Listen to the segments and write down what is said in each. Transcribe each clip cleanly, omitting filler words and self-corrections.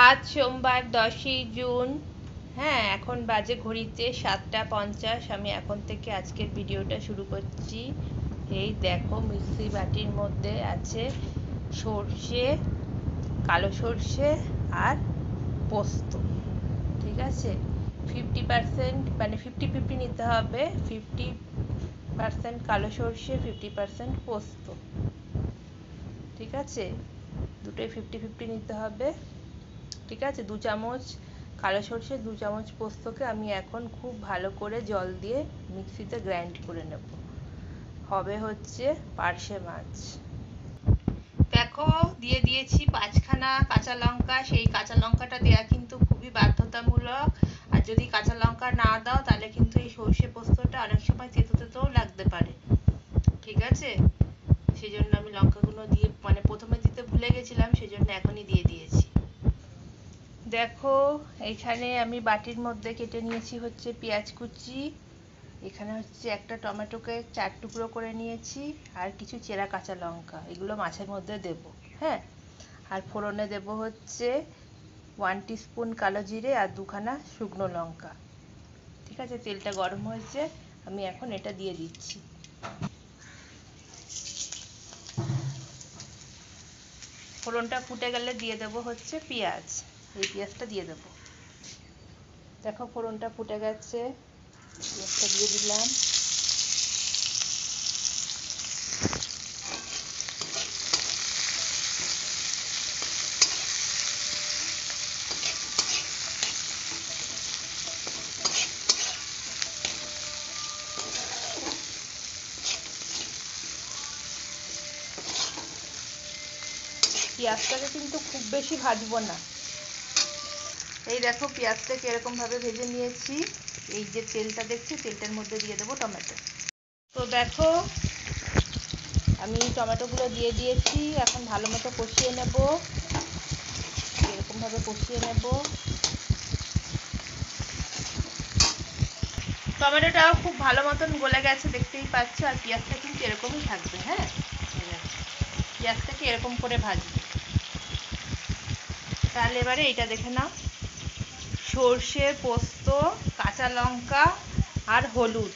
আজ সোমবার 10ই জুন। হ্যাঁ, এখন বাজে ঘড়িতে 7:50। আমি এখন থেকে আজকের ভিডিওটা শুরু করছি। এই দেখো, মিক্সি বাটির মধ্যে আছে সর্ষে, কালো সর্ষে আর পোস্ত। ঠিক আছে, 50% মানে 50-50 নিতে হবে। 50% কালো সর্ষে, 50% পোস্ত। ঠিক আছে, দুটোই 50-50 নিতে হবে। ঠিক আছে, 2 চামচ কালো সর্ষে, 2 চামচ পোস্তকে আমি এখন খুব ভালো করে জল দিয়ে মিক্সিতে গ্রাইন্ড করে নেব। হবে হচ্ছে পার্শে মাছ। দেখো, দিয়ে দিয়েছি 5খানা কাঁচা লঙ্কা। সেই কাঁচা লঙ্কাটা দেওয়া কিন্তু খুবই বাধ্যতামূলক। আর যদি কাঁচা লঙ্কা না দাও তাহলে কিন্তু এই সর্ষে পোস্তটা অনেক সময় তেতো তেতোও লাগতে পারে। ঠিক আছে, সেই জন্য আমি লঙ্কাগুলো দিয়ে প্রথমে দিতে ভুলে গেছিলাম, সেই জন্য এখনই দিয়ে দিয়েছি। দেখো, এখানে আমি বাটির মধ্যে কেটে নিয়েছি হচ্ছে পেঁয়াজ কুচি। এখানে হচ্ছে একটা টমেটোকে 4 টুকরো করে নিয়েছি, আর কিছু চেরা কাঁচা লঙ্কা। এগুলো মাছের মধ্যে দেব। হ্যাঁ, আর ফোড়নে দেব হচ্ছে 1 টিস্পুন কালো জিরে আর 2খানা শুকনো লঙ্কা। ঠিক আছে, তেলটা গরম হয়েছে, আমি এখন এটা দিয়ে দিচ্ছি। ফোড়নটা ফুটে গেলে দিয়ে দেব হচ্ছে পেঁয়াজ। এই পেঁয়াজটা দিয়ে দেব। দেখো, ফোড়নটা ফুটে গেছে, পেঁয়াজটা দিয়ে দিলাম। পেঁয়াজটাকে কিন্তু খুব বেশি ভাজবো না। এই দেখো, পেঁয়াজটাকে এরকম ভাবে ভেজে নিয়েছি। এই যে তেলটা দেখছি, তেলটার মধ্যে দিয়ে দেবো টমেটো। তো দেখো, আমি টমেটোগুলো দিয়ে দিয়েছি। এখন ভালো মতো কষিয়ে নেব, এরকম ভাবে কষিয়ে নেব। টমেটোটাও খুব ভালো মতন গলে গেছে, দেখতেই পাচ্ছ। আর পেঁয়াজটা কিন্তু এরকমই থাকবে। হ্যাঁ, পেঁয়াজটাকে এরকম করে ভাজবে। তাহলে এবারে এইটা দেখে নাও, সর্ষে, পোস্ত, কাঁচা লঙ্কা আর হলুদ।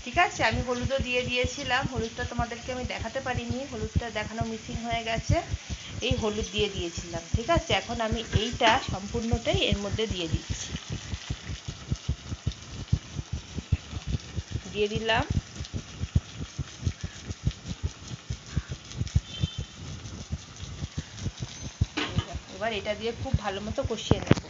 ঠিক আছে, আমি হলুদও দিয়ে দিয়েছিলাম। হলুদটা তোমাদেরকে আমি দেখাতে পারিনি, হলুদটা দেখানো মিসিং হয়ে গেছে। এই হলুদ দিয়ে দিয়েছিলাম। ঠিক আছে, এখন আমি এইটা সম্পূর্ণটাই এর মধ্যে দিয়ে দিচ্ছি। দিয়ে দিলাম। এবার এটা দিয়ে খুব ভালো মতো কষিয়ে নেব।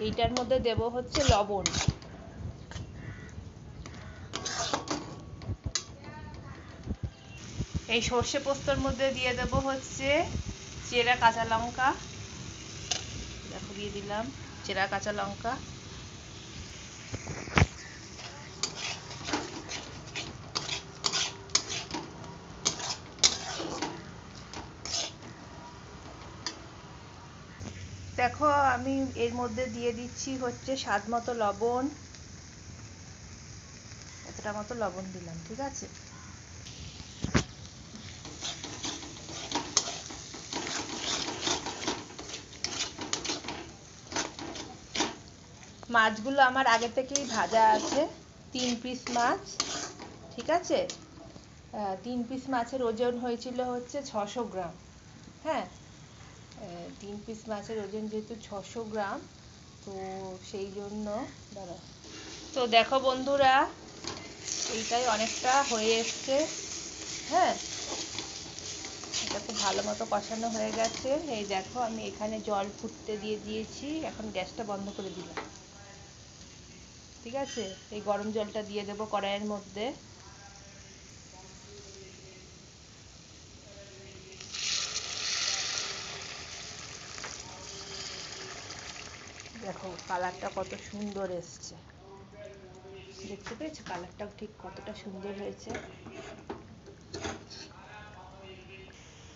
এইটার মধ্যে দেব হচ্ছে লবণ। এই সর্ষে পোস্তর মধ্যে দিয়ে দেব হচ্ছে চেরা কাঁচা লঙ্কা। দেখো, দিয়ে দিলাম চেরা কাঁচা লঙ্কা। দেখো, আমি এর মধ্যে দিয়ে দিচ্ছি হচ্ছে স্বাদ মতো লবণ। এতটা মতো লবণ দিলাম। ঠিক আছে, মাছগুলো আমার আগে থেকেই ভাজা আছে, 3 পিস মাছ। ঠিক আছে, 3 পিস মাছের ওজন হয়েছিল হচ্ছে 600 গ্রাম। হ্যাঁ, 3 পিস মাছের ওজন যেহেতু 600 গ্রাম, তো সেই জন্য দাঁড়া। তো দেখো বন্ধুরা, এইটাই অনেকটা হয়ে এসছে। হ্যাঁ, এটা খুব ভালো মতো কষানো হয়ে গেছে। এই দেখো, আমি এখানে জল ফুটতে দিয়ে দিয়েছি। এখন গ্যাসটা বন্ধ করে দিলাম। ঠিক আছে, এই গরম জলটা দিয়ে দেবো কড়াইয়ের মধ্যে। দেখো, কালারটা কত সুন্দর এসছে, দেখতে পেয়েছো? কালারটাও ঠিক কতটা সুন্দর হয়েছে।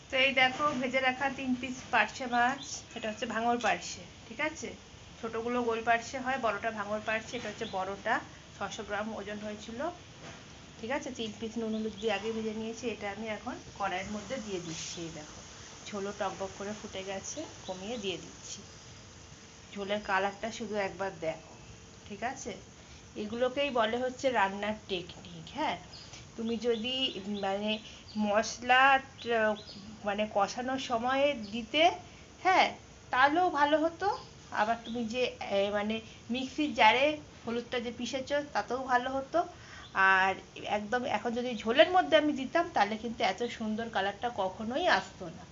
তো এই দেখো, ভেজে রাখা 3 পিস পার্শে মাছ। এটা হচ্ছে ভাঙর পার্শে। ঠিক আছে, ছোটোগুলো গোল পার্শে হয়, বড়টা ভাঙর পার্শে। এটা হচ্ছে বড়টা, 600 গ্রাম ওজন হয়েছিল। ঠিক আছে, 3 পিস নুন হলুদ দিয়ে আগে ভেজে নিয়েছি। এটা আমি এখন কড়াইয়ের মধ্যে দিয়ে দিচ্ছি। এই দেখো ঝোলও টকবক করে ফুটে গেছে, কমিয়ে দিয়ে দিচ্ছি। ঝোলের কালারটা শুধু একবার দেখো। ঠিক আছে, এগুলোকেই বলে হচ্ছে রান্নার টেকনিক। হ্যাঁ, তুমি যদি মানে মশলা মানে কষানোর সময়ে দিতে, হ্যাঁ, তাহলেও ভালো হতো। আবার তুমি যে মানে মিক্সির জারে হলুদটা যে পিষেছো তাতেও ভালো হতো। আর একদম এখন যদি ঝোলের মধ্যে আমি দিতাম তাহলে কিন্তু এত সুন্দর কালারটা কখনোই আসতো না।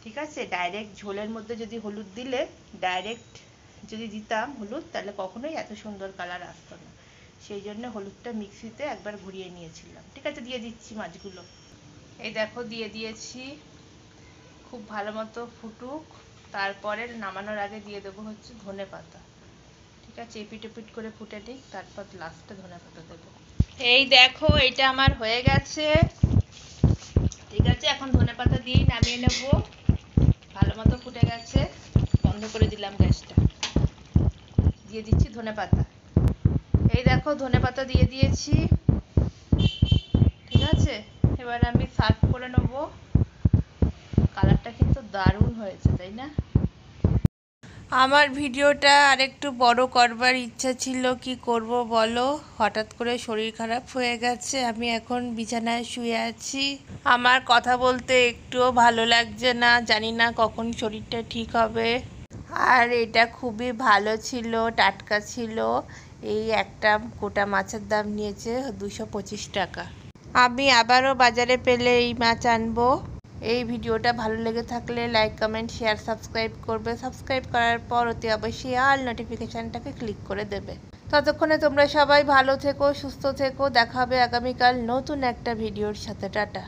ঠিক আছে, ডাইরেক্ট ঝোলের মধ্যে যদি হলুদ দিলে, ডাইরেক্ট যদি দিতাম হলুদ, তাহলে কখনোই এত সুন্দর কালার আসতো না। সেই জন্য হলুদটা মিক্সিতে একবার ঘুরিয়ে নিয়েছিলাম। ঠিক আছে, দিয়ে দিচ্ছি মাছগুলো। এই দেখো দিয়ে দিয়েছি। খুব ভালো মতো ফুটুক, তারপরে নামানোর আগে দিয়ে দেবো হচ্ছে ধনে পাতা। ঠিক আছে, এপিট এপিট করে ফুটে নিক, তারপর লাস্টে ধনে পাতা দেবো। এই দেখো এটা আমার হয়ে গেছে। ঠিক আছে, এখন ধনে পাতা দিয়েই নামিয়ে নেব। ভালো মতো ফুটে গেছে, বন্ধ করে দিলাম গ্যাসটা। দিয়ে দিচ্ছি ধনে পাতা। এই দেখো ধনে পাতা দিয়ে দিয়েছি। ঠিক আছে, এবার আমি সার্ভ করে নেব। কালারটা কিন্তু দারুণ হয়েছে, তাই না? আমার ভিডিওটা আরেকটু বড় করবার ইচ্ছা ছিল, কি করব বলো, হঠাৎ করে শরীর খারাপ হয়ে গেছে। আমি এখন বিছানায় শুয়ে আছি। আমার কথা বলতে একটুও ভালো লাগছে না, জানি না কখন শরীরটা ঠিক হবে। আর এটা খুবই ভালো ছিল, টাটকা ছিল। এই একটা গোটা মাছের দাম নিয়েছে 225 টাকা। আমি আবারও বাজারে পেলে এই মাছ আনবো। এই ভিডিওটা ভালো লেগে থাকলে লাইক কমেন্ট শেয়ার সাবস্ক্রাইব করবে। সাবস্ক্রাইব করার পর অতি অবশ্যই অল নোটিফিকেশানটাকে ক্লিক করে দেবে। ততক্ষণে তোমরা সবাই ভালো থেকো, সুস্থ থেকো। দেখা হবে আগামীকাল নতুন একটা ভিডিওর সাথে। টাটা।